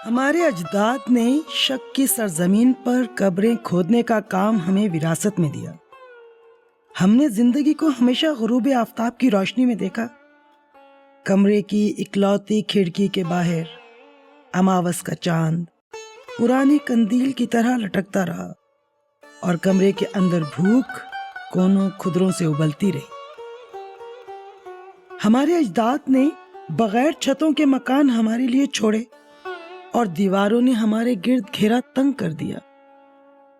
ہمارے اجداد نے شک کی سرزمین پر قبریں کھودنے کا کام ہمیں وراثت میں دیا۔ ہم نے زندگی کو ہمیشہ غروب آفتاب کی روشنی میں دیکھا۔ کمرے کی اکلوتی کھڑکی کے باہر اماوس کا چاند پرانی قندیل کی طرح لٹکتا رہا اور کمرے کے اندر بھوک کونوں کھدروں سے ابلتی رہی۔ ہمارے اجداد نے بغیر چھتوں کے مکان ہمارے لیے چھوڑے اور دیواروں نے ہمارے گرد گھیرا تنگ کر دیا۔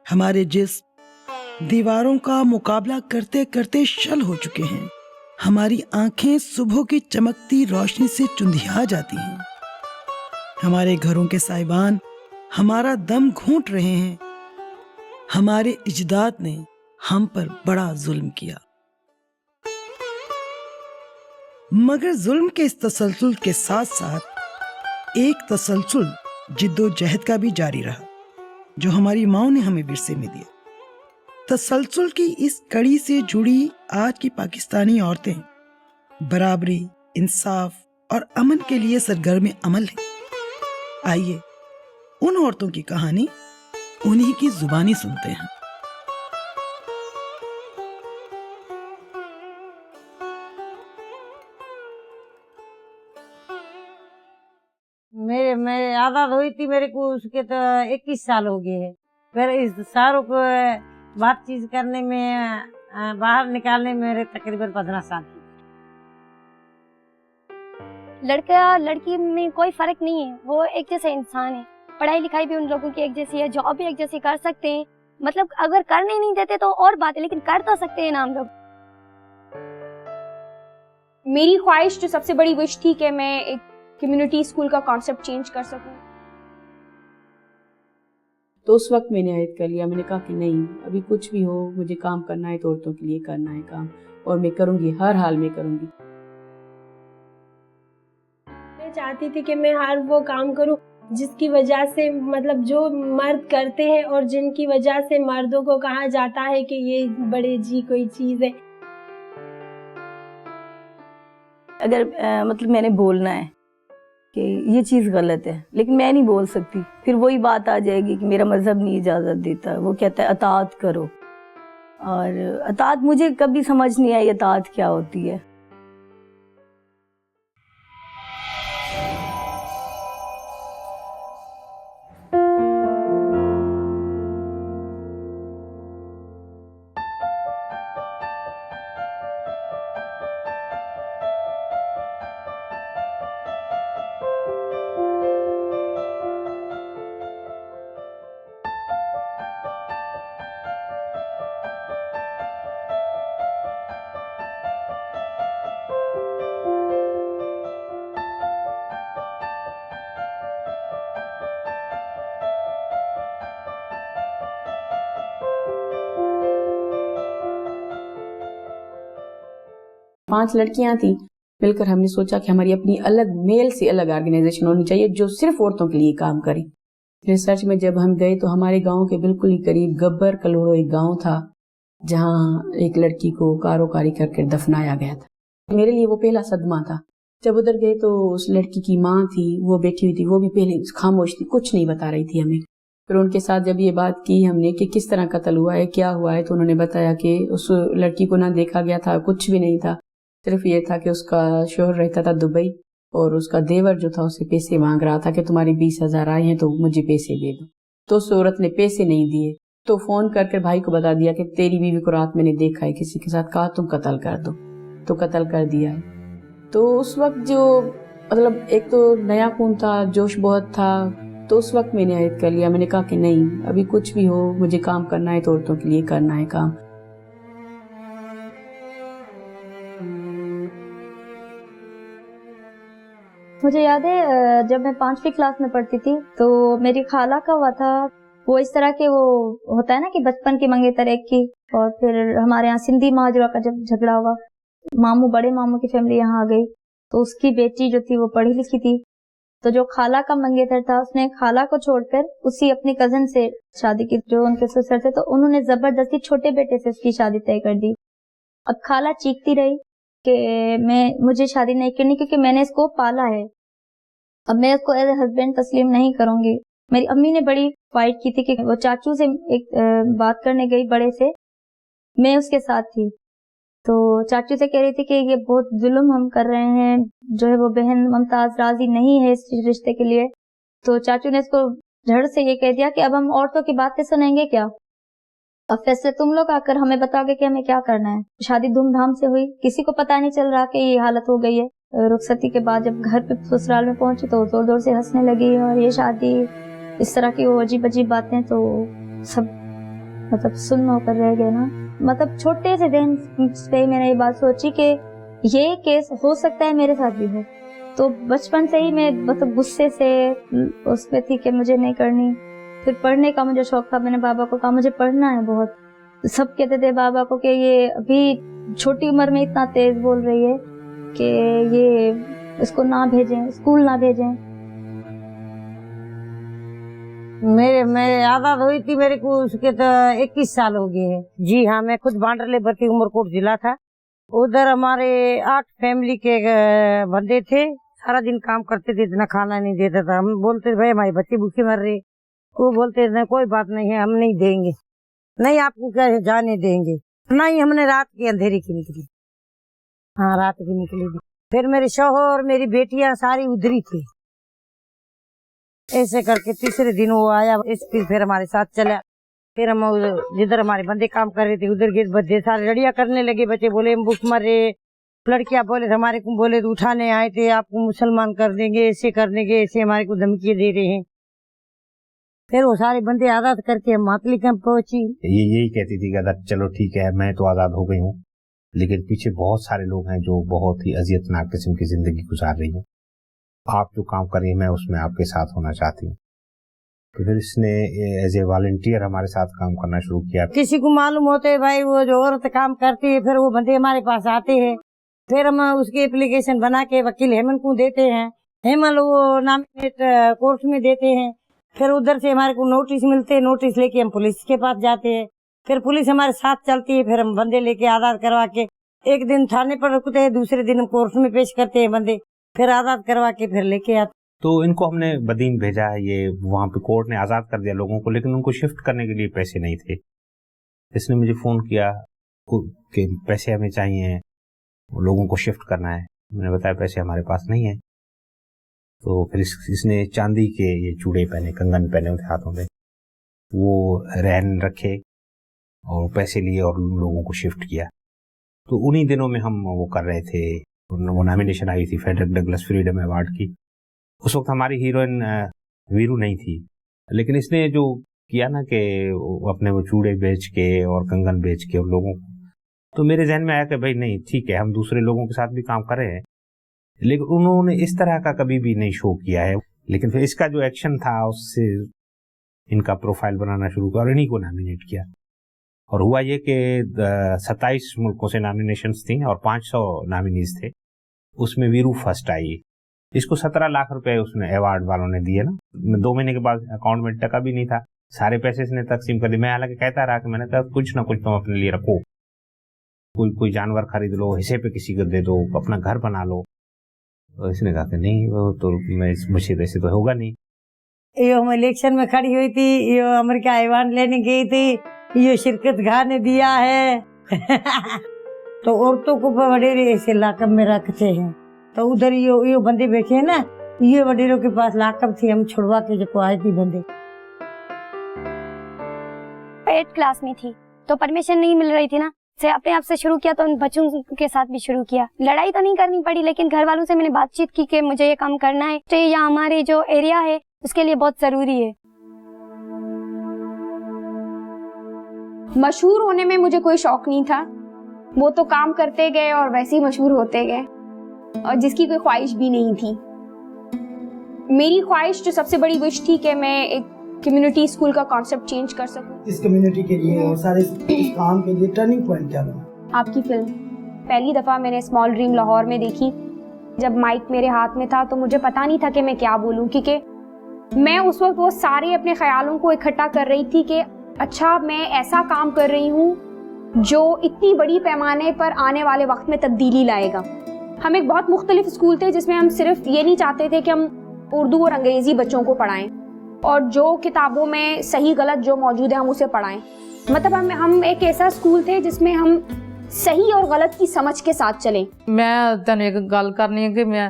ہمارے جسم دیواروں کا مقابلہ کرتے کرتے شل ہو چکے ہیں۔ ہماری آنکھیں صبح کی چمکتی روشنی سے چندھیا جاتی ہیں۔ ہمارے گھروں کے سائبان ہمارا دم گھونٹ رہے ہیں۔ ہمارے اجداد نے ہم پر بڑا ظلم کیا، مگر ظلم کے اس تسلسل کے ساتھ ساتھ ایک تسلسل جد و جہد کا بھی جاری رہا جو ہماری ماں نے ہمیں ورثے میں دیا۔ تسلسل کی اس کڑی سے جڑی آج کی پاکستانی عورتیں برابری، انصاف اور امن کے لیے سرگرم عمل ہیں۔ آئیے ان عورتوں کی کہانی انہی کی زبانی سنتے ہیں۔ میں آزاد ہوئی تھی، میرے کو اس کے تو 21 سال ہو گئے ہیں۔ پھر اس ساروں کو بات چیت کرنے میں، باہر نکالنے میں میرے تقریباً 15 سال کی۔ لڑکا لڑکی میں کوئی فرق نہیں ہے، وہ ایک جیسے انسان ہے۔ پڑھائی لکھائی بھی ان لوگوں کی ایک جیسی ہے، جاب بھی ایک جیسی کر سکتے ہیں۔ مطلب اگر کرنے نہیں دیتے تو اور بات ہے، لیکن کر تو سکتے ہیں نا ہم لوگ۔ میری خواہش جو سب سے بڑی وش تھی کہ میں ایک کمیونٹی اسکول کا کانسیپٹ چینج کر سکوں۔ تو اس وقت میں نے عہد کر لیا، میں نے کہا کہ نہیں، ابھی کچھ بھی ہو مجھے کام کرنا ہے تو عورتوں کے لیے کرنا ہے کام، اور میں کروں گی، ہر حال میں کروں گی۔ میں چاہتی تھی کہ میں ہر وہ کام کروں جس کی وجہ سے مطلب جو مرد کرتے ہیں اور جن کی وجہ سے مردوں کو کہا جاتا ہے کہ یہ بڑے جی کوئی چیز ہے۔ اگر مطلب میں نے بولنا ہے کہ یہ چیز غلط ہے لیکن میں نہیں بول سکتی، پھر وہی بات آ جائے گی کہ میرا مذہب نہیں اجازت دیتا، وہ کہتا ہے اطاعت کرو، اور اطاعت مجھے کبھی سمجھ نہیں آئی اطاعت کیا ہوتی ہے۔ پانچ لڑکیاں تھیں، مل کر ہم نے سوچا کہ ہماری اپنی الگ میل سے الگ آرگنائزیشن ہونی چاہیے جو صرف عورتوں کے لیے کام کرے۔ ریسرچ میں جب ہم گئے تو ہمارے گاؤں کے بالکل ہی قریب گبر کلوڑو ایک گاؤں تھا جہاں ایک لڑکی کو کاروکاری کر کے دفنایا گیا تھا۔ میرے لیے وہ پہلا صدمہ تھا۔ جب ادھر گئے تو اس لڑکی کی ماں تھی، وہ بیٹھی ہوئی تھی، وہ بھی پہلے خاموش تھی، کچھ نہیں بتا رہی تھی ہمیں۔ پھر ان کے ساتھ جب یہ بات کی ہم نے کہ کس طرح قتل ہوا ہے، کیا ہوا ہے، تو انہوں نے بتایا کہ اس لڑکی کو نہ دیکھا گیا تھا، کچھ بھی نہیں تھا، صرف یہ تھا کہ اس کا شوہر رہتا تھا دبئی اور اس کا دیور جو تھا اسے پیسے مانگ رہا تھا کہ تمہارے 20,000 آئے ہیں تو مجھے پیسے دے دو۔ تو اس عورت نے پیسے نہیں دیے تو فون کر کے بھائی کو بتا دیا کہ تیری بیوی کو رات میں نے دیکھا ہے کسی کے ساتھ، کہا تم قتل کر دو، تو قتل کر دیا ہے۔ تو اس وقت جو مطلب ایک تو نیا خون تھا، جوش بہت تھا، تو اس وقت میں نے عہد کر لیا، میں نے کہا کہ نہیں، ابھی کچھ بھی ہو مجھے کام کرنا ہے تو عورتوں کے لیے کرنا ہے کام۔ مجھے یاد ہے جب میں 5ویں کلاس میں پڑھتی تھی تو میری خالہ کا ہوا تھا، وہ اس طرح کے وہ ہوتا ہے نا کہ بچپن کی منگیتر ایک کی، اور پھر ہمارے یہاں سندھی مہاجرہ کا جب جھگڑا ہوا، ماموں بڑے ماموں کی فیملی یہاں آ گئی، تو اس کی بیٹی جو تھی وہ پڑھی لکھی تھی، تو جو خالہ کا منگیتر تھا اس نے خالہ کو چھوڑ کر اسی اپنی کزن سے شادی کی جو ان کے سسر تھے، تو انہوں نے زبردستی چھوٹے بیٹے سے اس کی شادی طے کر دی۔ اب خالہ چیختی رہی کہ مجھے شادی نہیں کرنی کیونکہ میں نے اس کو پالا ہے، اب میں اس کو ایز اے ہسبینڈ تسلیم نہیں کروں گی. میری امی نے بڑی فائٹ کی تھی کہ وہ چاچو سے ایک بات کرنے گئی بڑے سے, میں اس کے ساتھ تھی, تو چاچو سے کہہ رہی تھی کہ یہ بہت ظلم ہم کر رہے ہیں, جو ہے وہ بہن ممتاز راضی نہیں ہے اس رشتے کے لیے. تو چاچو نے اس کو جھڑ سے یہ کہہ دیا کہ اب ہم عورتوں کی باتیں سنیں گے کیا, اب فیصلے تم لوگ آ کر ہمیں بتاؤ گے کہ ہمیں کیا کرنا ہے. شادی دھوم دھام سے ہوئی, کسی کو پتا نہیں چل رہا کہ یہ حالت ہو گئی ہے. رخصتی کے بعد جب گھر پہ سسرال میں پہنچی تو زور زور سے ہنسنے لگی, اور یہ شادی اس طرح کی وہ عجیب عجیب باتیں, تو سب مطلب سن ہو کر رہ گئے نا. مطلب چھوٹے سے دن پہ میں نے یہ بات سوچی کہ یہ کیس ہو سکتا ہے میرے ساتھ بھی ہو. تو بچپن سے ہی میں مطلب غصے سے اس پہ تھی کہ مجھے نہیں کرنی. پھر پڑھنے کا مجھے شوق تھا, میں نے بابا کو کہا مجھے پڑھنا ہے بہت. سب کہتے تھے بابا کو کہ یہ ابھی چھوٹی عمر میں اتنا تیز بول رہی ہے کہ یہ اس کو نہ بھیجیں, اسکول نہ بھیجیں. میں آزاد ہوئی تھی میرے کو اس کے تو 21 سال ہو گئے ہیں. جی ہاں, میں خود بانڈر لیبر تھی, عمرکوٹ ضلع تھا. ادھر ہمارے 8 فیملی کے بندے تھے, سارا دن کام کرتے تھے, اتنا کھانا نہیں دیتا تھا. ہم بولتے بھائی ہمارے بچے بھوکے مر رہے, وہ بولتے نہیں کوئی بات نہیں ہے, ہم نہیں دیں گے, نہیں آپ کو کیا جانے دیں گے. نہ ہی ہم نے رات کے اندھیرے کی نکلی, ہاں رات کی نکلی تھی. پھر میرے شوہر میری بیٹیاں ساری ادھری تھی. ایسے کر کے تیسرے دن وہ آیا, پھر ہمارے ساتھ چلا. پھر ہم جدھر ہمارے بندے کام کر رہے تھے ادھر کے بچے سارے لڑیاں کرنے لگے. بچے بولے ہم بھوک مر رہے, لڑکیاں بولے ہمارے کو بولے تو اٹھانے آئے تھے, آپ کو مسلمان کر دیں گے, ایسے کر دیں گے, ایسے ہمارے کو دھمکی دے رہے ہیں. پھر وہ سارے بندے آزاد کر کے ماتلی کیمپ پہنچی. یہی کہتی تھی کہ چلو ٹھیک ہے میں تو آزاد ہو گئی ہوں, لیکن پیچھے بہت سارے لوگ ہیں جو بہت ہی اذیتناک قسم کی زندگی گزار رہی ہیں. آپ جو کام کر رہی ہیں میں اس میں آپ کے ساتھ ہونا چاہتی ہوں. تو پھر اس نے ایز اے والنٹیئر ہمارے ساتھ کام کرنا شروع کیا. کسی کو معلوم ہوتے ہے بھائی وہ جو عورت کام کرتی ہے, پھر وہ بندے ہمارے پاس آتے ہیں. پھر ہم اس کی اپلیکیشن بنا کے وکیل ہیمن کو دیتے ہیں, ہیمن وہ نامینیٹ کورٹ میں دیتے ہیں. پھر ادھر سے ہمارے کو نوٹس ملتے ہیں, نوٹس لے کے ہم پولیس کے پاس جاتے ہیں. پھر پولیس ہمارے ساتھ چلتی ہے, پھر ہم بندے لے کے آزاد کروا کے ایک دن تھانے پر رکھتے ہیں, دوسرے دن ہم کورٹ میں پیش کرتے ہیں بندے, پھر آزاد کروا کے پھر لے کے آتے. تو ان کو ہم نے بدین بھیجا ہے, یہ وہاں پہ کورٹ نے آزاد کر دیا لوگوں کو, لیکن ان کو شفٹ کرنے کے لیے پیسے نہیں تھے. اس نے مجھے فون کیا کہ پیسے ہمیں چاہیے, لوگوں کو شفٹ کرنا ہے. میں نے بتایا پیسے ہمارے پاس نہیں ہیں. تو پھر اس نے چاندی کے یہ چوڑے پہنے, کنگن پہنے ہوئے ہاتھوں میں, وہ رہن رکھے اور پیسے لیے اور لوگوں کو شفٹ کیا. تو انہی دنوں میں ہم وہ کر رہے تھے, وہ نامینیشن آئی تھی فیڈرک ڈگلس فریڈم ایوارڈ کی. اس وقت ہماری ہیروئن ویرو نہیں تھی, لیکن اس نے جو کیا نا کہ اپنے وہ چوڑے بیچ کے اور کنگن بیچ کے لوگوں کو, تو میرے ذہن میں آیا کہ بھائی نہیں ٹھیک ہے, ہم دوسرے لوگوں کے ساتھ بھی کام کر رہے ہیں, لیکن انہوں نے اس طرح کا کبھی بھی نہیں شو کیا ہے. لیکن پھر اس کا جو ایکشن تھا اس سے ان کا پروفائل بنانا شروع کیا اور انہی کو نامینیٹ کیا. اور ہوا یہ کہ 27 ملکوں سے نامینیشنز تھیں اور 500 نامینیز تھے, اس میں ویرو فرسٹ آئی. اس کو 17 لاکھ روپے اس نے ایوارڈ والوں نے دیے نا. 2 مہینے کے بعد اکاؤنٹ میں ٹکا بھی نہیں تھا, سارے پیسے اس نے تقسیم کر دی. میں حالانکہ کہتا رہا کہ میں نے کہا کچھ نہ کچھ تم اپنے لیے رکھو, کوئی جانور خرید لو, حصے پہ کسی کو دے دو, اپنا گھر بنا لو. تو اس نے کہا کہ نہیں وہ تو مجھے ایسے تو ہوگا نہیں. یہ ہم الیکشن میں کھڑی ہوئی تھی, یہ امریکہ ایوان لینے گئی تھی, یہ شرکت گاہ نے دیا ہے. تو عورتوں کو وڈیرے ایسے لاکب میں رکھتے ہیں. تو ادھر یہ بندے بیٹھے ہیں نا, یہ وڈیروں کے پاس لاکب تھی, ہم چھڑوا کے جو آئے تھی بندے. 8 کلاس میں تھی تو پرمیشن نہیں مل رہی تھی نا, سے اپنے آپ سے شروع کیا, تو ان بچوں کے ساتھ بھی شروع کیا. لڑائی تو نہیں کرنی پڑی, لیکن گھر والوں سے میں نے بات چیت کی کہ مجھے یہ کام کرنا ہے, تو یہ ہمارے جو ایریا ہے اس کے لیے بہت ضروری ہے. مشہور ہونے میں مجھے کوئی شوق نہیں تھا, وہ تو کام کرتے گئے اور ویسے ہی مشہور ہوتے گئے, اور جس کی کوئی خواہش بھی نہیں تھی. میری خواہش جو سب سے بڑی وش تھی کہ میں ایک کمیونٹی اسکول کا کانسیپٹ چینج کر سکوں. اس کمیونٹی کے لیے اور سارے کام کے لیے ٹرننگ پوائنٹ کیا بنا؟ آپ کی فلم پہلی دفعہ میں نے اسمال ڈریم لاہور میں دیکھی. جب مائک میرے ہاتھ میں تھا تو مجھے پتا نہیں تھا کہ میں کیا بولوں, کیونکہ میں اس وقت وہ سارے اپنے خیالوں کو اکٹھا کر رہی تھی کہ اچھا میں ایسا کام کر رہی ہوں جو اتنی بڑی پیمانے پر آنے والے وقت میں تبدیلی لائے گا. ہم ایک بہت مختلف اسکول تھے جس میں ہم صرف یہ نہیں چاہتے تھے کہ ہم उर्दू और अंग्रेजी बच्चों को पढ़ाएं और जो किताबों में सही गलत जो मौजूद है हम उसे पढ़ाएं। मतलब हम एक ऐसा स्कूल थे जिसमें हम सही और गलत की समझ के साथ चलें। ਮੈਂ ਤੁਹਾਨੂੰ ਇੱਕ ਗੱਲ ਕਰਨੀ ਹੈ ਕਿ ਮੈਂ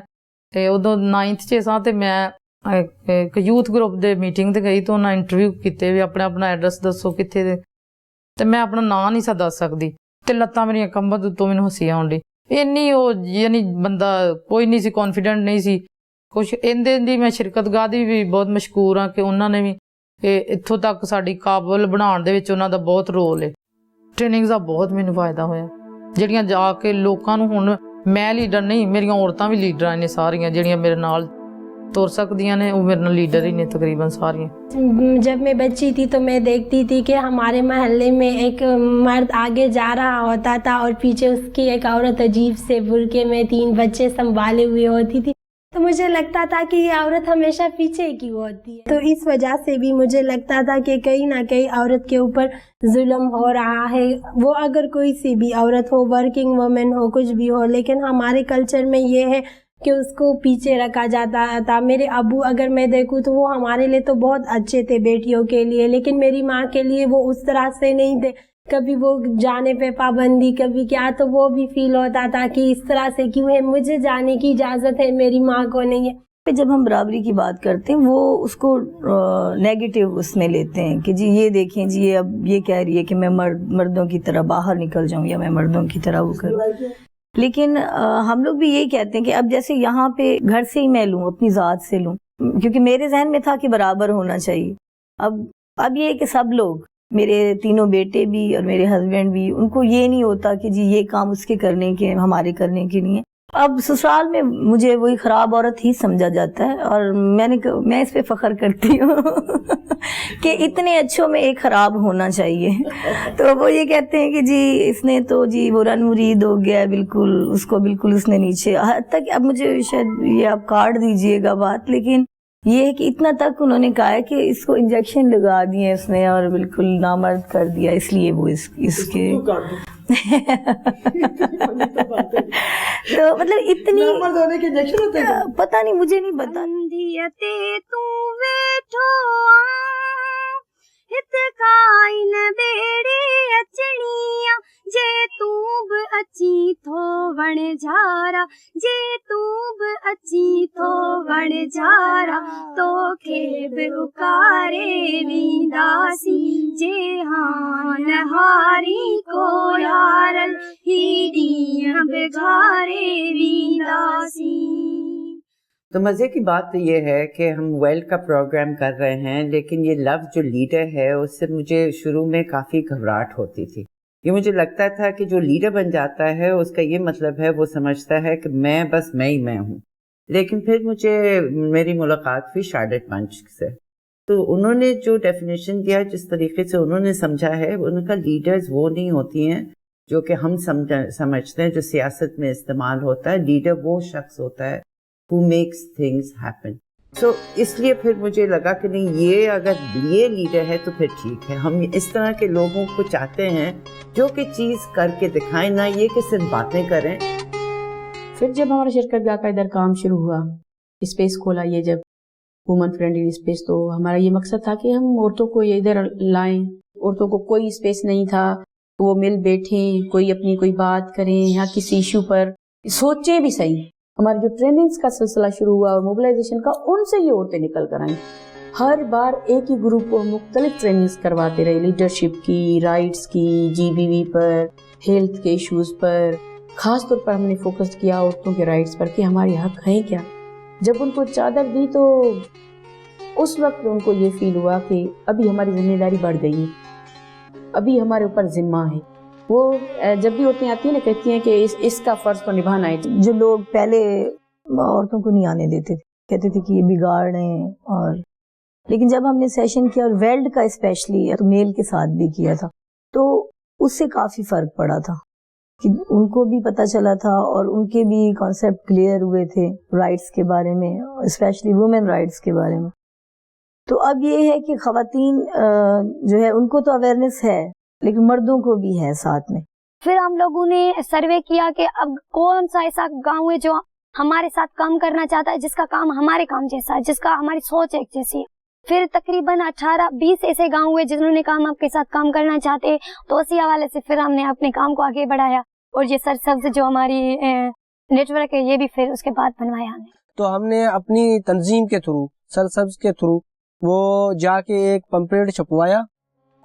ਉਦੋਂ 9th 'ਚ ਸਾਂ ਤੇ ਮੈਂ ਇੱਕ ਯੂਥ ਗਰੁੱਪ ਦੇ ਮੀਟਿੰਗ ਤੇ ਗਈ ਤਾਂ ਉਹਨਾਂ ਇੰਟਰਵਿਊ ਕੀਤੇ ਵੀ ਆਪਣਾ ਐਡਰੈਸ ਦੱਸੋ ਕਿੱਥੇ ਦੇ, ਤੇ ਮੈਂ ਆਪਣਾ ਨਾਂ ਨਹੀਂ ਸੀ ਦੱਸ ਸਕਦੀ ਤੇ ਲੱਤਾਂ ਮੇਰੀਆਂ ਕੰਬਣ ਤੋਂ ਮੈਨੂੰ ਹੱਸੀ ਆਉਣ ਡਈ ਇੰਨੀ। ਉਹ ਯਾਨੀ ਬੰਦਾ ਕੋਈ ਨਹੀਂ ਸੀ, ਕੌਨਫੀਡੈਂਟ ਨਹੀਂ ਸੀ ਕੁਛ। ਇਹਦੇ ਦੀ ਮੈਂ ਸ਼ਿਰਕਤਗਾਹ ਦੀ ਵੀ ਬਹੁਤ ਮਸ਼ਕੂਰ ਹਾਂ ਕਿ ਉਹਨਾਂ ਨੇ ਵੀ ਇੱਥੋਂ ਤੱਕ ਸਾਡੀ ਕਾਬਲ ਬਣਾਉਣ ਦੇ ਵਿੱਚ ਉਹਨਾਂ ਦਾ ਬਹੁਤ ਰੋਲ ਹੈ। ਟ੍ਰੇਨਿੰਗਸ ਦਾ ਬਹੁਤ ਮੈਨੂੰ ਫਾਇਦਾ ਹੋਇਆ, ਜਿਹੜੀਆਂ ਜਾ ਕੇ ਲੋਕਾਂ ਨੂੰ ਹੁਣ ਮੈਂ ਲੀਡਰ ਨਹੀਂ, ਮੇਰੀਆਂ ਔਰਤਾਂ ਵੀ ਲੀਡਰਾਂ ਨੇ ਸਾਰੀਆਂ ਜਿਹੜੀਆਂ ਮੇਰੇ ਨਾਲ ਤੁਰ ਸਕਦੀਆਂ ਨੇ, ਉਹ ਮੇਰੇ ਨਾਲ ਲੀਡਰ ਹੀ ਨੇ तकरीबन सारियां। जब मैं बच्ची थी तो मैं देखती थी कि हमारे मोहल्ले में एक मर्द आगे जा रहा होता था और पीछे उसकी एक औरत अजीब से बुर्के में 3 बच्चे संभाले हुए होती थी, तो मुझे लगता था कि ये औरत हमेशा पीछे क्यों होती है। तो इस वजह से भी मुझे लगता था कि कहीं ना कहीं औरत के ऊपर जुल्म हो रहा है। वो अगर कोई सी भी औरत हो, वर्किंग वुमेन हो, कुछ भी हो, लेकिन हमारे कल्चर में ये है कि उसको पीछे रखा जाता था। मेरे अबू अगर मैं देखूँ तो वो हमारे लिए तो बहुत अच्छे थे बेटियों के लिए, लेकिन मेरी माँ के लिए वो उस तरह से नहीं थे। कभी वो जाने पे पाबंदी, कभी क्या, तो वो भी फील होता था कि इस तरह से क्यों है, मुझे जाने की इजाज़त है, मेरी माँ को नहीं है। जब हम बराबरी की बात करते हैं वो उसको नेगेटिव उसमें लेते हैं कि जी ये देखें जी ये अब ये कह रही है कि मैं मर्दों की तरह बाहर निकल जाऊं या मैं मर्दों की तरह वो करूं। लेकिन हम लोग भी यही कहते हैं कि अब जैसे यहाँ पे घर से ही मैं लूँ, अपनी ज़ात से लूँ, क्योंकि मेरे जहन में था कि बराबर होना चाहिए। अब ये है कि सब लोग, मेरे तीनों बेटे भी और मेरे हस्बैंड भी, उनको ये नहीं होता कि जी ये काम उसके करने के हमारे करने के नहीं है। अब ससुराल में मुझे वही खराब औरत ही समझा जाता है और मैं इस पे फख्र करती हूँ कि इतने अच्छों में एक खराब होना चाहिए। तो वो ये कहते हैं कि जी इसने तो जी बुरा मुरीद हो गया, बिल्कुल उसको बिल्कुल उसने नीचे, हद तक अब मुझे शायद ये आप काट दीजिएगा बात, लेकिन ये है कि इतना तक उन्होंने कहा है कि इसको इंजेक्शन लगा दिए उसने और बिल्कुल नामर्द कर दिया, इसलिए वो इसके तो मतलब इतनी नामर्द होने के इंजेक्शन होते हैं, पता नहीं, मुझे नहीं पता। तू वेठो हित काइन बेड़ी अचणिया जे तू ब अची थो वण झारा, जे तू ब अची थो वण झारा, तो खे बि उकारे वींदासी, जे हान हारी को यारल ही ॾींहं बिगारे वींदासी। तो मज़े की बात तो ये है कि हम वर्ल्ड का प्रोग्राम कर रहे हैं, लेकिन ये लव जो लीडर है उससे मुझे शुरू में काफ़ी घबराहट होती थी। ये मुझे लगता था कि जो लीडर बन जाता है उसका ये मतलब है वो समझता है कि मैं बस मैं ही मैं हूँ। लेकिन फिर मेरी मुलाकात हुई शार्लेट पंच से, तो उन्होंने जो डेफिनेशन दिया, जिस तरीके से उन्होंने समझा है, उनका लीडर्स वो नहीं होती हैं जो कि हम समझते हैं जो सियासत में इस्तेमाल होता है। लीडर वो शख्स होता है who makes things happen। So इसलिए फिर मुझे लगा कि नहीं, ये अगर ये लीडर है तो फिर ठीक है। हम इस तरह के लोगों को चाहते हैं जो कि चीज़ करके दिखाएं, ना ये कि सिर्फ बातें करें। फिर जब हमारा शिरकतगाह का इधर काम शुरू हुआ, स्पेस खोला ये जब वुमन फ्रेंडली स्पेस, तो हमारा ये मकसद था कि हम औरतों को ये इधर लाएं। औरतों को कोई स्पेस नहीं था, वो मिल बैठें, कोई अपनी कोई बात करें या किसी इशू पर सोचें भी सही। हमारे जो ट्रेनिंग्स का सिलसिला शुरू हुआ और मोबिलाइजेशन का, उनसे ये औरतें निकल कर आई। हर बार एक ही ग्रुप को मुख्तलिफ ट्रेनिंग्स करवाते रहे, लीडरशिप की, राइट्स की, जीबीवी पर, हेल्थ के इश्यूज पर। खास तौर पर हमने फोकस किया औरतों के राइट्स पर कि हमारे हक हैं क्या। जब उनको चादर दी तो उस वक्त उनको ये फील हुआ कि अभी हमारी जिम्मेदारी बढ़ गई है, अभी हमारे ऊपर जिम्मा है। वो जब भी औरतें आती हैं ना, कहती हैं कि इसका फर्ज तो निभाना है। जो लोग पहले औरतों को नहीं आने देते थे, कहते थे कि ये बिगाड़ रहे हैं, और लेकिन जब हमने सेशन किया और वेल्ड का स्पेशली तो मेल के साथ भी किया था, तो उससे काफी फर्क पड़ा था कि उनको भी पता चला था और उनके भी कॉन्सेप्ट क्लियर हुए थे राइट्स के बारे में, स्पेशली वुमेन राइट्स के बारे में। तो अब ये है कि खवातीन जो है उनको तो अवेयरनेस है, लेकिन मर्दों को भी है साथ में। फिर हम लोगों ने सर्वे किया कि अब कौन सा ऐसा गांव है जो हमारे साथ काम करना चाहता है, जिसका काम हमारे काम जैसा है, जिसका हमारी सोच एक जैसी है। फिर तकरीबन 18-20 ऐसे गांव हुए जिन्होंने कहा हम आपके साथ काम करना चाहते हैं, तो उसी हवाले से फिर हमने अपने काम को आगे बढ़ाया। और ये सरसब्ज जो हमारी नेटवर्क है, ये भी फिर उसके बाद बनवाया हमने। तो हमने अपनी तंजीम के थ्रू, सरसब्ज के थ्रू, वो जाके एक पंपलेट छपवाया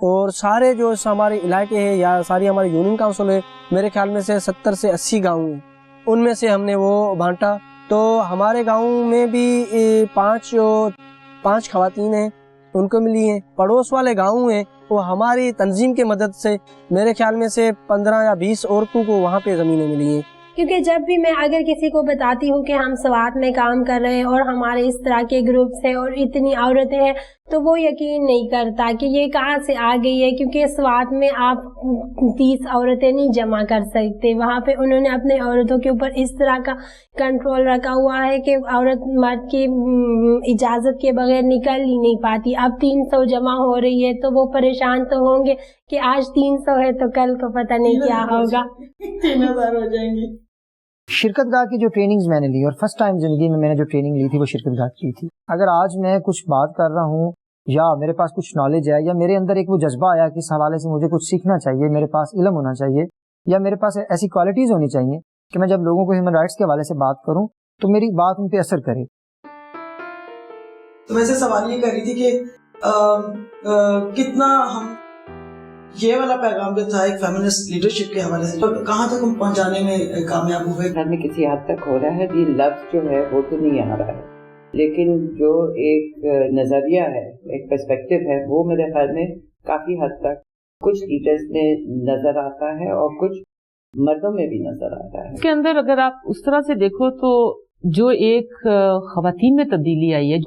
और सारे जो हमारे इलाके हैं या सारी हमारी यूनियन काउंसिल है, मेरे ख्याल में से 70 से 80 गाँव हैं, उनमें से हमने वो बांटा। तो हमारे गांव में भी 5 खवातीन हैं, उनको मिली हैं। पड़ोस वाले गाँव हैं, वो हमारी तंजीम की मदद से मेरे ख्याल में से 15 या 20 औरतों को वहाँ पे ज़मीनें मिली हैं। क्योंकि जब भी मैं अगर किसी को बताती हूँ कि हम स्वात में काम कर रहे हैं और हमारे इस तरह के ग्रुप्स हैं और इतनी औरतें हैं, तो वो यकीन नहीं करता कि ये कहाँ से आ गई है, क्योंकि स्वात में आप 30 औरतें नहीं जमा कर सकते। वहाँ पे उन्होंने अपने औरतों के ऊपर इस तरह का कंट्रोल रखा हुआ है कि औरत मर्द की इजाज़त के बगैर निकल ही नहीं पाती। अब 300 जमा हो रही है तो वो परेशान तो होंगे कि आज 300 है तो कल को पता नहीं क्या होगा, 3000 हो जाएंगे। शिरकत गाह की जो ट्रेनिंग्स मैंने ली, और फर्स्ट टाइम जिंदगी में मैंने जो ट्रेनिंग ली थी वो शिरकत गाह की थी। अगर आज मैं कुछ बात कर रहा हूँ या मेरे पास कुछ नॉलेज है या मेरे अंदर एक वो जज्बा आया कि इस हवाले से मुझे कुछ सीखना चाहिए, मेरे पास इल्म होना चाहिए या मेरे पास ऐसी क्वालिटीज होनी चाहिए कि मैं जब लोगों को ह्यूमन राइट्स के हवाले से बात करूँ तो मेरी बात उन पर असर करे। तो वैसे सवाल ये कर रही थी कि कितना हम ये वाला पैगाम जो था एक फेमिनिस्ट लीडरशिप के हवाले से, तो कहाँ तक हम पहुँचाने में कामयाब हुए? घर में किसी हद तक हो रहा है। ये लफ्ज जो है वो तो नहीं आ रहा है, लेकिन जो एक नजरिया है, एक पर्सपेक्टिव है, वो मेरे ख्याल में काफी हद तक कुछ लीडर्स में नजर आता है और कुछ मर्दों में भी नजर आता है। इसके अंदर अगर आप उस तरह से देखो तो जो एक खवातीन में तब्दीली आई है,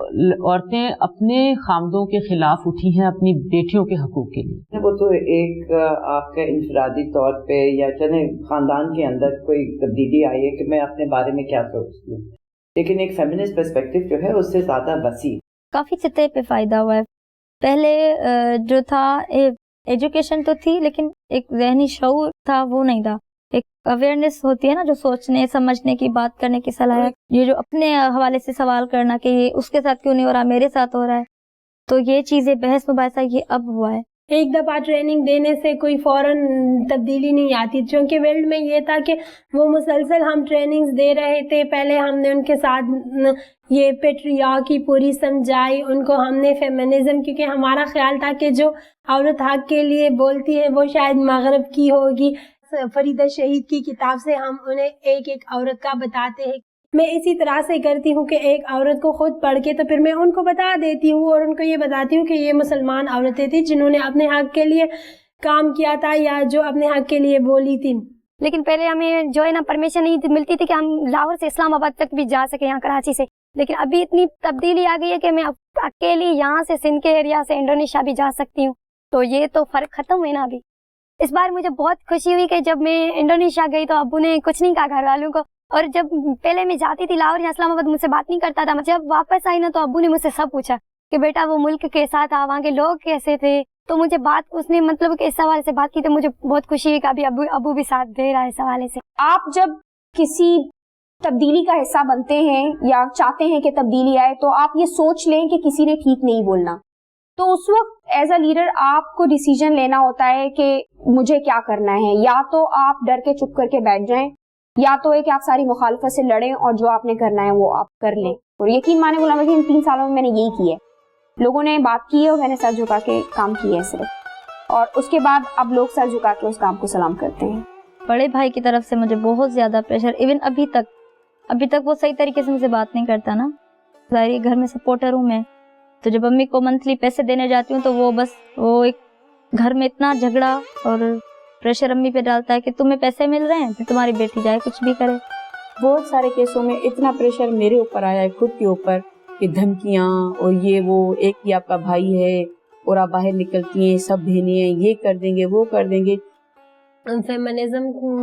औरतें अपने खामदों के खिलाफ उठी हैं अपनी बेटियों के हकूक के लिए। वो तो एक आपका इंफरादी तौर पे या चले खानदान के अंदर कोई तब्दीली आई है कि मैं अपने बारे में क्या सोचती हूँ, लेकिन एक फेमिनिस्ट पर्सपेक्टिव जो है उससे ज्यादा वसी। काफी सतह पे फायदा हुआ है। पहले जो था एजुकेशन तो थी, लेकिन एक ज़हनी शऊर था वो नहीं था। एक अवेयरनेस होती है ना, जो सोचने समझने की, बात करने की सलाहियत, ये जो अपने हवाले से सवाल करना कि ये उसके साथ क्यों नहीं हो रहा, मेरे साथ हो रहा है, तो ये चीजें बहस मुबाहिसा ये अब हुआ है। एक दफा ट्रेनिंग देने से कोई फौरन तब्दीली नहीं आती, क्योंकि वर्ल्ड में ये था कि वो मुसलसल हम ट्रेनिंग्स दे रहे थे। पहले हमने उनके साथ ये पेट्रियार्की पूरी समझाई, उनको हमने फेमिनिज्म, क्योंकि हमारा ख्याल था कि जो औरत हक के लिए बोलती है वो शायद मगरब की होगी। फरीदा शहीद की किताब से हम उन्हें एक एक औरत का बताते हैं। मैं इसी तरह से करती हूँ कि एक औरत को खुद पढ़ के तो फिर मैं उनको बता देती हूँ और उनको ये बताती हूँ कि ये मुसलमान औरतें थी जिन्होंने अपने हक के लिए काम किया था या जो अपने हक के लिए बोली थी। लेकिन पहले हमें जो है ना परमिशन नहीं मिलती थी कि हम लाहौर से इस्लामाबाद तक भी जा सके, यहाँ कराची से। लेकिन अभी इतनी तब्दीली आ गई है कि मैं अकेली यहाँ से सिंध के एरिया से इंडोनेशिया भी जा सकती हूँ। तो ये तो फर्क खत्म है ना। अभी इस बार मुझे बहुत खुशी हुई कि जब मैं इंडोनेशिया गई तो अब्बू ने कुछ नहीं कहा घर वालों को, और जब पहले मैं जाती थी लाहौर या इस्लामाबाद मुझसे बात नहीं करता था। जब वापस आई ना तो अब्बू ने मुझसे सब पूछा कि बेटा वो मुल्क कैसा था, वहाँ के लोग कैसे थे। तो मुझे बात उसने मतलब कि इस सवाल से बात की तो मुझे बहुत खुशी हुई कि अभी अब्बू भी साथ दे रहा है इस हवाले से। आप जब किसी तब्दीली का हिस्सा बनते हैं या चाहते हैं कि तब्दीली आए, तो आप ये सोच लें कि किसी ने ठीक नहीं बोलना, तो उस वक्त एज अ लीडर आपको डिसीजन लेना होता है कि मुझे क्या करना है। या तो आप डर के चुप करके बैठ जाएं, या तो है कि आप सारी मुखालफत से लड़ें और जो आपने करना है वो आप कर लें। और यकीन माने गुलाम रसूल, इन 3 सालों में मैंने यही किया है। लोगों ने बात की है और मैंने सर झुका के काम किया है सिर्फ, और उसके बाद अब लोग सर झुका के उस काम को सलाम करते हैं। बड़े भाई की तरफ से मुझे बहुत ज्यादा प्रेशर, इवन अभी तक वो सही तरीके से मुझसे बात नहीं करता ना। सारी घर में सपोर्टर हूँ मैं, तो जब अम्मी को मंथली पैसे देने जाती हूँ तो वो एक घर में इतना झगड़ा और प्रेशर अम्मी पे डालता है कि तुम्हें पैसे मिल रहे हैं फिर तुम्हारी बेटी जाए कुछ भी करे। बहुत सारे केसों में इतना प्रेशर मेरे ऊपर आया है, खुद के ऊपर, कि धमकियाँ और ये वो, एक ही आपका भाई है और आप बाहर निकलती हैं, सब बहनें हैं, ये कर देंगे वो कर देंगे। फेमिनिज्म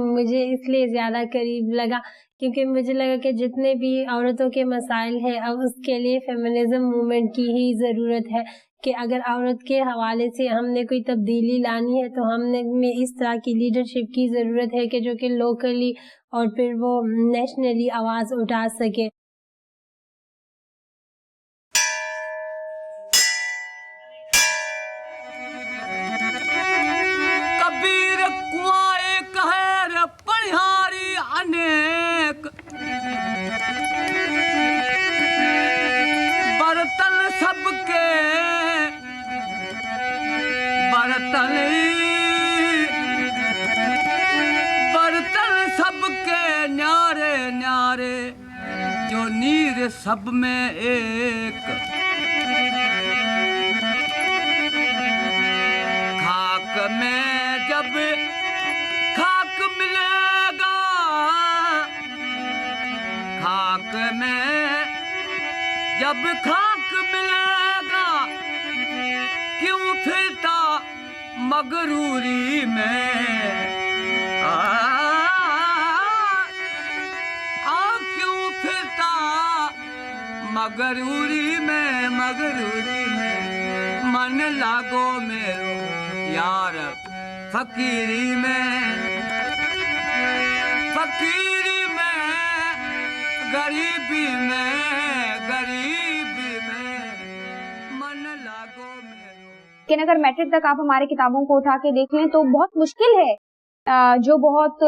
मुझे इसलिए ज़्यादा करीब लगा क्योंकि मुझे लगा कि जितने भी औरतों के मसाइल हैं अब उसके लिए फेमिनिज्म मूवमेंट की ही ज़रूरत है कि अगर औरत के हवाले से हमने कोई तब्दीली लानी है तो हमने में इस तरह की लीडरशिप की ज़रूरत है कि जो कि लोकली اور پھر وہ نیشنلی آواز اٹھا سکے. کبیر کنوائے کہر پڑھاری انیک برتن سب کے برتن سب کے نیارے نیارے جو نیر سب میں ایک خاک میں جب خاک ملے گا خاک میں جب خاک ملے گا کیوں پھرتا مغروری میں کیوں پھرتا مغروری میں من لاگو میرو یار فقیری میں غریبی میں من لاگو میرو. لیکن اگر میٹرک تک آپ ہمارے کتابوں کو اٹھا کے دیکھ لیں تو بہت مشکل ہے. جو بہت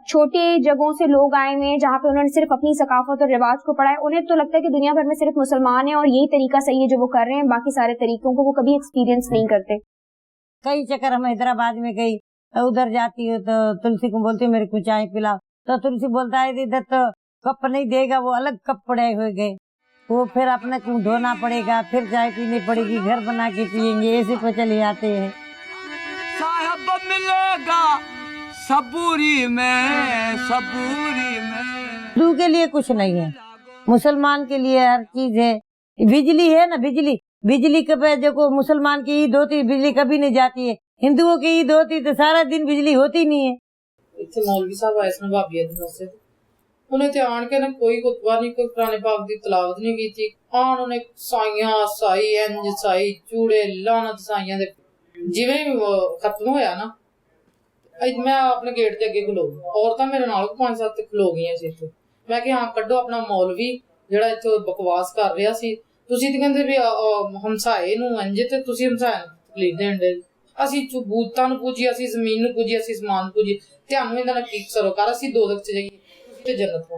چھوٹے جگہوں سے لوگ آئے ہوئے ہیں جہاں پہ انہوں نے صرف اپنی ثقافت اور رواج کو پڑھا ہے, انہیں تو لگتا ہے کہ دنیا بھر میں صرف مسلمان ہیں اور یہی طریقہ صحیح ہے جو وہ کر رہے ہیں, باقی سارے طریقوں کو وہ کبھی ایکسپیرینس نہیں کرتے. کئی چکر ہم حیدرآباد میں گئی, ادھر جاتی ہوں تو تلسی کو بولتی ہوں میرے کو چائے پلاؤ, تو تلسی بولتا ہے ادھر تو کپ نہیں دے گا, وہ الگ کپ پڑے ہوئے گئے, وہ پھر اپنے کو دھونا پڑے گا, پھر چائے پینی پڑے گی, گھر بنا کے پیئیں گے, ایسے پہ چلے آتے ہیں. صاحب ملے گا صبوری میں ہندو کے لیے کچھ نہیں ہے, مسلمان کے لیے ہر چیز ہے. بجلی ہے نا, بجلی کبھی دیکھو مسلمان کی عید ہوتی بجلی کبھی نہیں جاتی ہے, ہندوؤں کی عید ہوتی تو سارا دن بجلی ہوتی نہیں ہے. اتنے مولوی صاحب آئے سن بھابی دن سے انہیں تے آن کے نا کوئی خطبہ نہیں, کوئی قرآن پاک دی تلاوت نہیں کی تھی. آن انہیں سائیاں سائی انج سائی چوڑے لعنت سائیاں دے جویں ختم ہویا نا, میں اپنے گیٹ دے اگے کھلو گئی, عورتاں میرے نال 5-7 کھلو گئیاں سی اتنے. میں کہ ہاں کڈو اپنا مولوی جڑا اتنے بکواس کر رہا سی, تسی تے کہندے بھی ہمسائے نو انج تے تسی ہمسائے نو تکلیف دین دے, اسی بوتاں نو پوجی, اسی زمین نو پوجی, اسی اسمان پوجی, تانوں ایندا نال کی سروکار, اسی دوزخ چ جائیے تے جنت ہو.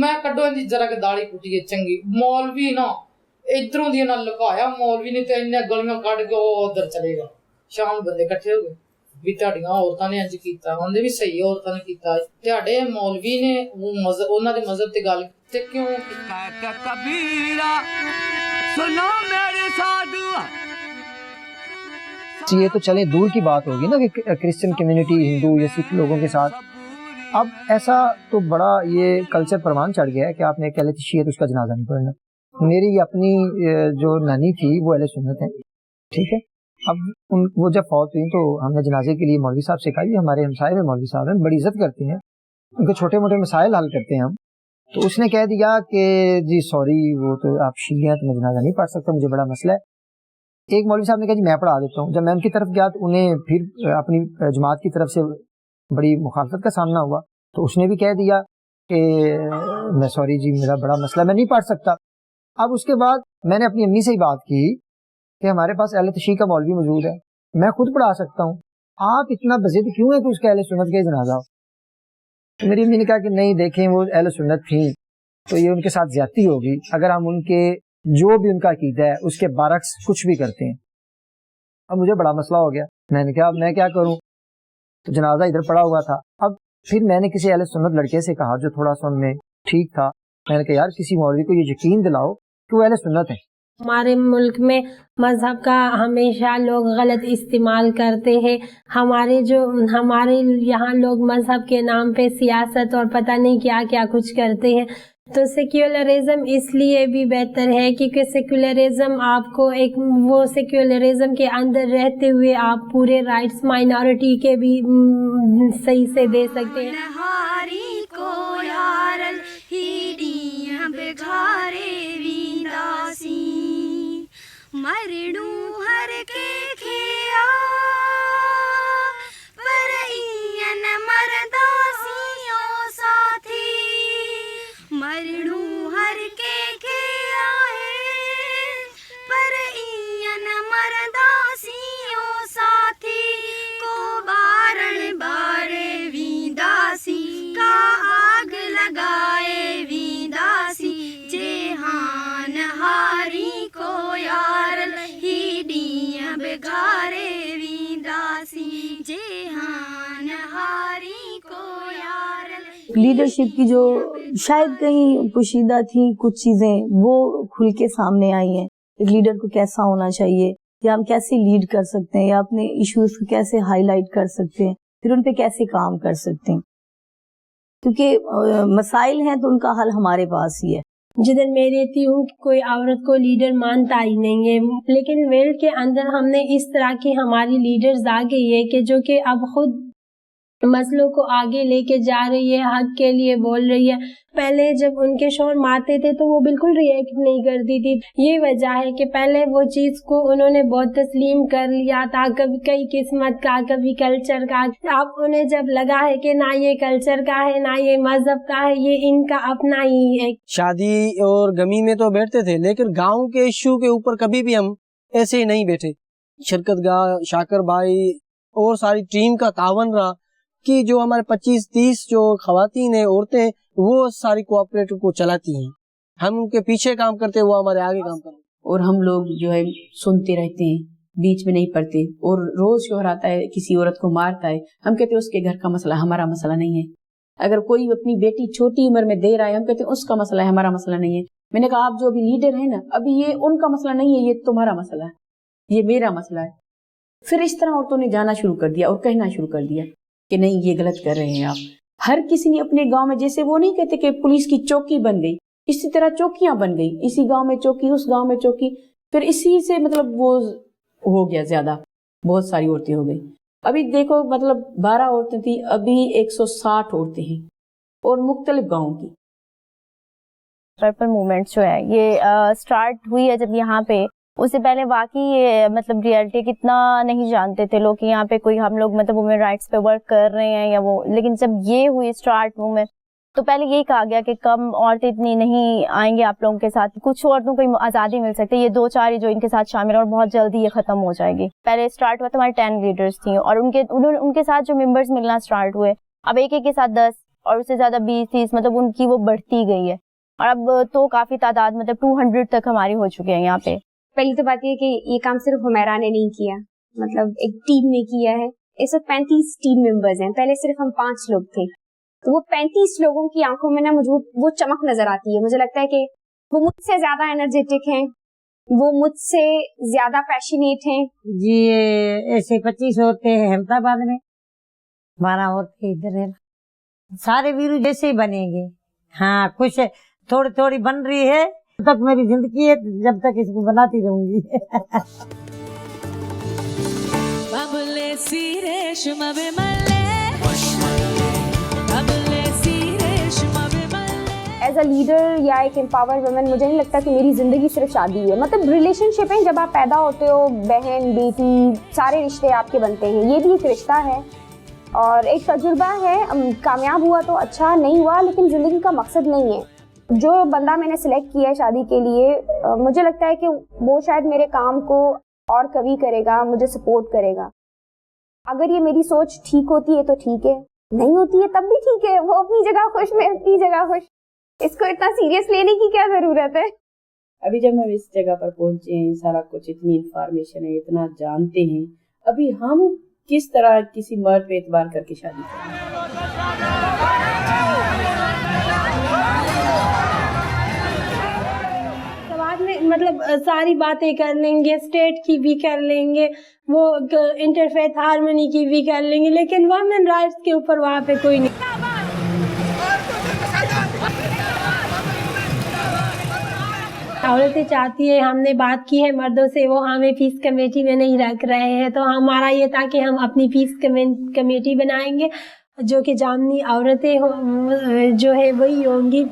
میں کڈو اندی ذرا کہ داڑھی پٹیے چنگی, مولوی نا ادھروں دی نال لکایا, مولوی نے تے اننے گلیاں کڈ کے او ادھر چلے گا. شام بندے کٹھے ہو گئے بھی تہاڈیاں عورتاں نے انج کیتا, ہوندے بھی صحیح عورتاں نے کیتا, تہاڈے مولوی نے انہاں دے مذہب تے گل تے کیوں کہتا کبیرہ سنو میرے سادھو. یہ تو چلے دور کی بات ہوگی نا کہ کرسچن کمیونٹی ہندو یا سکھ لوگوں کے ساتھ. اب ایسا تو بڑا یہ کلچر پروان چڑھ گیا ہے کہ آپ نے کہہ لیتے شیعہ تو اس کا جنازہ نہیں پڑھنا. میری اپنی جو نانی تھی وہ اہل سنت ہے, ٹھیک ہے. اب وہ جب فوت ہوئی تو ہم نے جنازے کے لیے مولوی صاحب سے کہا, یہ ہمارے ہمسائے میں مولوی صاحب ہیں, بڑی عزت کرتے ہیں, ان کے چھوٹے موٹے مسائل حل کرتے ہیں ہم. تو اس نے کہہ دیا کہ جی سوری وہ تو آپ شیعہ ہیں تو میں جنازہ نہیں پڑھ سکتا, مجھے بڑا مسئلہ ہے. ایک مولوی صاحب نے کہا جی میں پڑھا دیتا ہوں. جب میں ان کی طرف گیا تو انہیں پھر اپنی جماعت کی طرف سے بڑی مخالفت کا سامنا ہوا, تو اس نے بھی کہہ دیا کہ میں سوری جی میرا بڑا مسئلہ, میں نہیں پڑھ سکتا. اب اس کے بعد میں نے اپنی امی سے ہی بات کی کہ ہمارے پاس اہل تشیع کا مولوی موجود ہے, میں خود پڑھا سکتا ہوں, آپ اتنا بضد کیوں ہے کہ اس کا اہل سنت کا جنازہ ہو. تو میری امی نے کہا کہ نہیں دیکھیں وہ اہل سنت تھیں تو یہ ان کے ساتھ زیادتی ہوگی اگر ہم ان کے جو بھی ان کا عقیدہ ہے اس کے برعکس کچھ بھی کرتے ہیں. اب مجھے بڑا مسئلہ ہو گیا, میں نے کہا میں کیا کروں. تو جنازہ ادھر پڑا ہوا تھا. اب پھر میں نے کسی اہل سنت لڑکے سے کہا جو تھوڑا سا ان میں ٹھیک تھا, میں نے کہا یار کسی مولوی کو یہ یقین دلاؤ کہ وہ اہل سنت ہے. ہمارے ملک میں مذہب کا ہمیشہ لوگ غلط استعمال کرتے ہیں. ہمارے یہاں لوگ مذہب کے نام پہ سیاست اور پتہ نہیں کیا کیا کچھ کرتے ہیں. تو سیکولرزم اس لیے بھی بہتر ہے کیونکہ سیکولرزم آپ کو ایک وہ سیکولرزم کے اندر رہتے ہوئے آپ پورے رائٹس مائنورٹی کے بھی صحیح سے دے سکتے ہیں. مرڈو ہر کے کھیا پر این مرداسیوں ساتھ परड़ू हर के आए पर ईयन मरदासियों साथी को बारण बारे वीदासी का आग लगाए वीदासी जेहान हारी को यार ही डिया बेगारे वीदासी जेहान हारी को यार। लीडरशिप की जो शायद कहीं पोशीदा थी कुछ चीजें वो खुल के सामने आई हैं। एक लीडर को कैसा होना चाहिए, या हम कैसे लीड कर सकते हैं, या अपने इश्यूज को कैसे हाईलाइट कर सकते हैं, फिर उन पे कैसे काम कर सकते हैं, क्योंकि मसाइल हैं तो उनका हल हमारे पास ही है। जिधर मैं रहती हूँ कोई औरत को लीडर मानता ही नहीं है, लेकिन वेल के अंदर हमने इस तरह की हमारी लीडर्स आ गई है कि जो कि अब खुद मसलों को आगे लेके जा रही है, हक के लिए बोल रही है। पहले जब उनके शोर मारते थे तो वो बिल्कुल रिएक्ट नहीं करती थी। ये वजह है कि पहले वो चीज को उन्होंने बहुत तस्लीम कर लिया था, कभी कई किस्मत का, कभी कल्चर का। अब उन्हें जब लगा है कि ना ये कल्चर का है ना ये मजहब का है, ये इनका अपना ही है। शादी और गमी में तो बैठते थे, लेकिन गाँव के इश्यू के ऊपर कभी भी हम ऐसे ही नहीं बैठे। शरकत गाह, शाकर भाई और सारी टीम का तावन रहा कि जो हमारे 25-30 जो खवातीन है, औरतें, वो सारी कोऑपरेटिव को चलाती हैं। हम उनके पीछे काम करते हैं, वो हमारे आगे काम करते हैं। और हम लोग जो है सुनते रहते हैं, बीच में नहीं पड़ते। और रोज शोहर आता है किसी औरत को मारता है, हम कहते हैं उसके घर का मसला, हमारा मसला नहीं है। अगर कोई अपनी बेटी छोटी उम्र में दे रहा है, हम कहते हैं उसका मसला है, हमारा मसला नहीं है। मैंने कहा आप जो अभी लीडर है ना, अभी ये उनका मसला नहीं है, ये तुम्हारा मसला है, ये मेरा मसला है। फिर इस तरह औरतों ने जाना शुरू कर दिया और कहना शुरू कर दिया कि नहीं ये गलत कर रहे हैं आप। हर किसी ने अपने गांव में, जैसे वो नहीं कहते कि पुलिस की चौकी बन गई, इसी तरह चौकियां बन गई, इसी गांव में चौकी, उस गांव में चौकी। फिर इसी से मतलब वो हो गया ज्यादा, बहुत सारी औरतें हो गई। अभी देखो मतलब 12 औरतें थी, अभी 160 औरतें हैं और मुख्तलिफ गाँव की। पर्पल मूवमेंट जो है ये स्टार्ट हुई है जब यहाँ पे, उससे पहले वाकई ये मतलब रियलिटी कितना नहीं जानते थे लोग कि यहाँ पे कोई हम लोग मतलब वुमेन राइट्स पे वर्क कर रहे हैं या वो। लेकिन जब ये हुई स्टार्ट मूवमेंट तो पहले यही कहा गया कि कम औरतें इतनी नहीं आएंगे आप लोगों के साथ, कुछ औरतों को आज़ादी मिल सकती है, ये 2-4 जो इनके साथ शामिल और बहुत जल्दी ये खत्म हो जाएगी। पहले स्टार्ट हुआ तो हमारे 10 लीडर्स थी और उनके साथ जो मेंबर्स मिलना स्टार्ट हुए, अब एक के साथ 10 और उससे ज़्यादा 20-30 मतलब उनकी वो बढ़ती गई है। और अब तो काफ़ी तादाद मतलब 200 तक हमारी हो चुके हैं यहाँ पे। पहली तो बात ये कि ये काम सिर्फ हुमैरा ने नहीं किया, मतलब एक टीम ने किया है। इस वक्त 35 टीम मेंबर्स हैं, पहले सिर्फ हम 5 लोग थे। तो वो 35 लोगों की आंखों में ना मुझे वो चमक नजर आती है। मुझे लगता है कि वो मुझसे ज्यादा एनर्जेटिक हैं, वो मुझसे ज्यादा पैशनेट हैं। जी ऐसे 25 औरतें हैं अहमदाबाद में, 12 औरतें इधर है। सारे वीरू जैसे ही बनेंगे। हाँ कुछ थोड़ी थोड़ी बन रही है, जब तक मेरी जिंदगी है जब तक इसको बनाती रहूंगी। एज अ लीडर या एक एम्पावर वुमेन मुझे नहीं लगता कि मेरी जिंदगी सिर्फ शादी है। मतलब रिलेशनशिप है, जब आप पैदा होते हो, बहन बेटी सारे रिश्ते आपके बनते हैं, ये भी एक रिश्ता है और एक तजुर्बा है। कामयाब हुआ तो अच्छा, नहीं हुआ लेकिन जिंदगी का मकसद नहीं है। जो बंदा मैंने सिलेक्ट किया है शादी के लिए, मुझे लगता है कि वो शायद मेरे काम को और कभी करेगा, मुझे सपोर्ट करेगा। अगर ये मेरी सोच ठीक होती है तो ठीक है, नहीं होती है तब भी ठीक है। वो अपनी जगह खुश, मैं अपनी जगह खुश। इसको इतना सीरियस लेने की क्या जरूरत है। अभी जब हम इस जगह पर पहुंचे हैं, सारा कुछ इतनी इंफॉर्मेशन है, इतना जानते हैं, अभी हम किस तरह किसी मर्द पे एतबार करके शादी करें। मतलब सारी बातें कर लेंगे, स्टेट की भी कर लेंगे, वो इंटरफेथ हार्मनी की भी कर लेंगे, लेकिन वुमेन राइट्स के ऊपर वहाँ पे कोई नहीं। औरतें चाहती है, हमने बात की है मर्दों से, वो हमें पीस कमेटी में नहीं रख रहे हैं, तो हमारा ये था कि हम अपनी पीस कमेटी बनाएंगे जो कि जामनी औरतें जो है वही होंगी।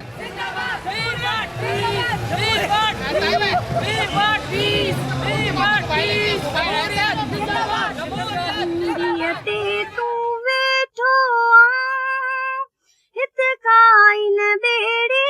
बेड़ी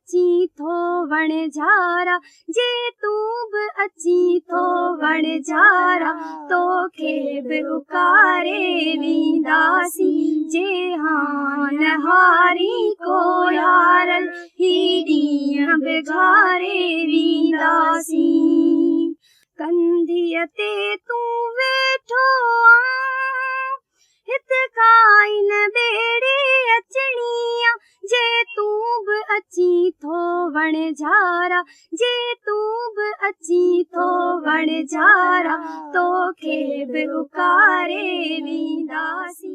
अची थो वण झारा जे तू बि अची थो वण झारा तोखे बि उकारे वेंदासीं जे हान हारी को यारल ही ॾींहं बिगारे वेंदासीं कंधीअ ते तूं वेठो हित काई न ॿेड़ी अचणी आ जे तूं बि अची थो वण झारा जे तूं बि अची थो वण झारा तोखे बि उकारे वेंदासीं।